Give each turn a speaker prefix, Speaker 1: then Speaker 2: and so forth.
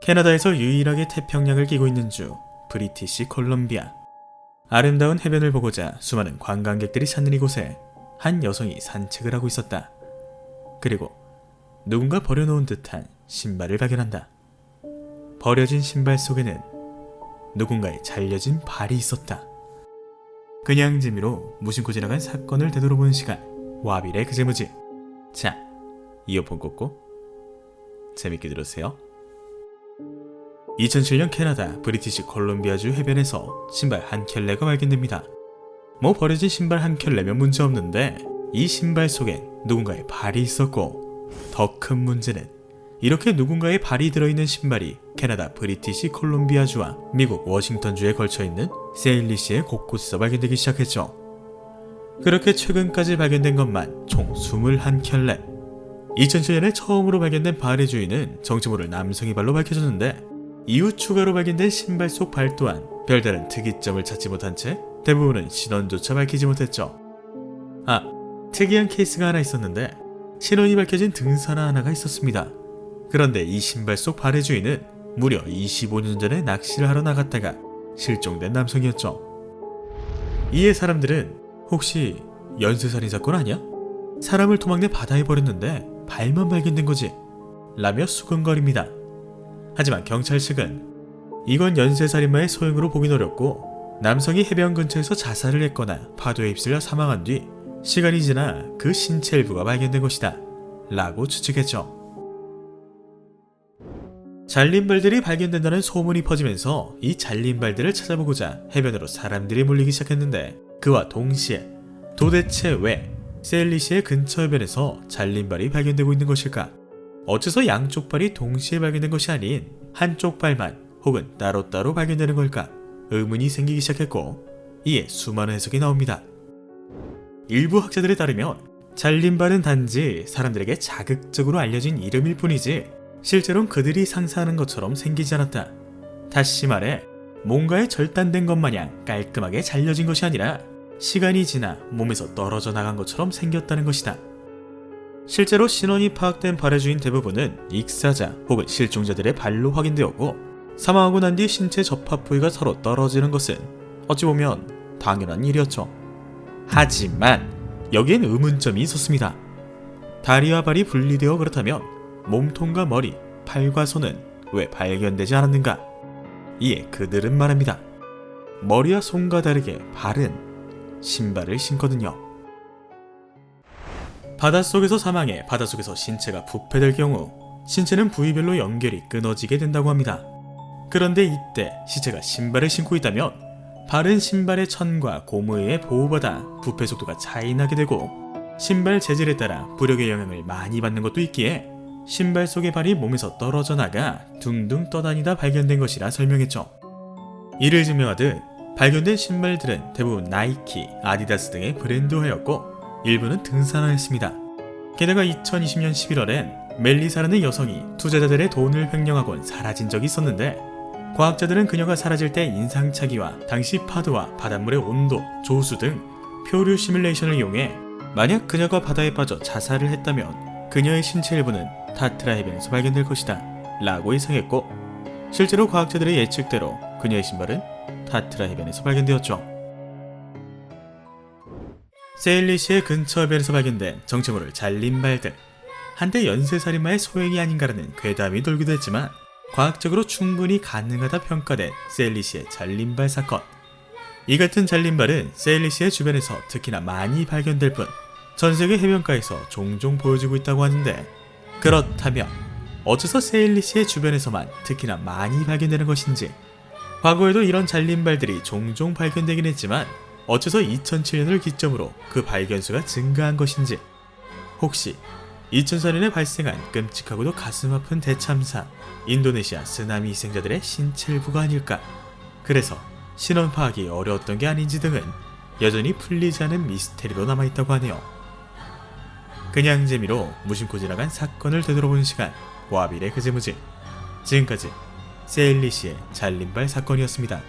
Speaker 1: 캐나다에서 유일하게 태평양을 끼고 있는 주 브리티시 콜롬비아. 아름다운 해변을 보고자 수많은 관광객들이 찾는 이곳에 한 여성이 산책을 하고 있었다. 그리고 누군가 버려놓은 듯한 신발을 발견한다. 버려진 신발 속에는 누군가의 잘려진 발이 있었다. 그냥 재미로 무심코 지나간 사건을 되돌아보는 시간, 와빌의 그제무지. 자, 이어폰 꽂고 재밌게 들으세요. 2007년 캐나다 브리티시 콜롬비아주 해변에서 신발 한 켤레가 발견됩니다. 뭐 버려진 신발 한 켤레면 문제없는데 이 신발 속엔 누군가의 발이 있었고, 더 큰 문제는 이렇게 누군가의 발이 들어있는 신발이 캐나다 브리티시 콜롬비아주와 미국 워싱턴주에 걸쳐있는 세일리시의 곳곳에서 발견되기 시작했죠. 그렇게 최근까지 발견된 것만 총 21켤레. 2007년에 처음으로 발견된 발의 주인은 정체 모를 남성의 발로 밝혀졌는데, 이후 추가로 발견된 신발 속 발 또한 별다른 특이점을 찾지 못한 채 대부분은 신원조차 밝히지 못했죠. 특이한 케이스가 하나 있었는데 신원이 밝혀진 등산화 하나가 있었습니다. 그런데 이 신발 속 발의 주인은 무려 25년 전에 낚시를 하러 나갔다가 실종된 남성이었죠. 이에 사람들은 혹시 연쇄살인 사건 아니야? 사람을 도망내 바다에 버렸는데 발만 발견된 거지? 라며 수근거립니다. 하지만 경찰 측은 이건 연쇄살인마의 소행으로 보긴 어렵고, 남성이 해변 근처에서 자살을 했거나 파도에 휩쓸려 사망한 뒤 시간이 지나 그 신체 일부가 발견된 것이다 라고 추측했죠. 잘린 발들이 발견된다는 소문이 퍼지면서 이 잘린 발들을 찾아보고자 해변으로 사람들이 몰리기 시작했는데, 그와 동시에 도대체 왜 세일리시의 근처 해변에서 잘린 발이 발견되고 있는 것일까? 어째서 양쪽 발이 동시에 발견된 것이 아닌 한쪽 발만 혹은 따로따로 발견되는 걸까? 의문이 생기기 시작했고, 이에 수많은 해석이 나옵니다. 일부 학자들에 따르면 잘린 발은 단지 사람들에게 자극적으로 알려진 이름일 뿐이지 실제로는 그들이 상상하는 것처럼 생기지 않았다. 다시 말해 뭔가에 절단된 것 마냥 깔끔하게 잘려진 것이 아니라 시간이 지나 몸에서 떨어져 나간 것처럼 생겼다는 것이다. 실제로 신원이 파악된 발의 주인 대부분은 익사자 혹은 실종자들의 발로 확인되었고, 사망하고 난 뒤 신체 접합 부위가 서로 떨어지는 것은 어찌 보면 당연한 일이었죠. 하지만 여기엔 의문점이 있었습니다. 다리와 발이 분리되어 그렇다면 몸통과 머리, 팔과 손은 왜 발견되지 않았는가? 이에 그들은 말합니다. 머리와 손과 다르게 발은 신발을 신거든요. 바닷속에서 사망해 바닷속에서 신체가 부패될 경우 신체는 부위별로 연결이 끊어지게 된다고 합니다. 그런데 이때 시체가 신발을 신고 있다면 발은 신발의 천과 고무에 의해 보호받아 부패 속도가 차이나게 되고, 신발 재질에 따라 부력의 영향을 많이 받는 것도 있기에 신발 속의 발이 몸에서 떨어져 나가 둥둥 떠다니다 발견된 것이라 설명했죠. 이를 증명하듯 발견된 신발들은 대부분 나이키, 아디다스 등의 브랜드화였고 일부는 등산화였습니다. 게다가 2020년 11월엔 멜리사라는 여성이 투자자들의 돈을 횡령하곤 사라진 적이 있었는데, 과학자들은 그녀가 사라질 때 인상착의와 당시 파도와 바닷물의 온도, 조수 등 표류 시뮬레이션을 이용해 만약 그녀가 바다에 빠져 자살을 했다면 그녀의 신체 일부는 타트라 해변에서 발견될 것이다 라고 예상했고, 실제로 과학자들의 예측대로 그녀의 신발은 타트라 해변에서 발견되었죠. 세일리시의 근처 해변에서 발견된 정체 모를 잘린 발들. 한때 연쇄살인마의 소행이 아닌가라는 괴담이 돌기도 했지만 과학적으로 충분히 가능하다 평가된 세일리시의 잘린발 사건. 이 같은 잘린발은 세일리시의 주변에서 특히나 많이 발견될 뿐 전세계 해변가에서 종종 보여지고 있다고 하는데, 그렇다면 어째서 세일리시의 주변에서만 특히나 많이 발견되는 것인지, 과거에도 이런 잘린발들이 종종 발견되긴 했지만 어째서 2007년을 기점으로 그 발견수가 증가한 것인지, 혹시 2004년에 발생한 끔찍하고도 가슴 아픈 대참사 인도네시아 쓰나미 희생자들의 신체 일부가 아닐까? 그래서 신원 파악이 어려웠던 게 아닌지 등은 여전히 풀리지 않은 미스테리로 남아있다고 하네요. 그냥 재미로 무심코 지나간 사건을 되돌아보는 시간, 와빌의 그제무지. 지금까지 세일리시의 잘린발 사건이었습니다.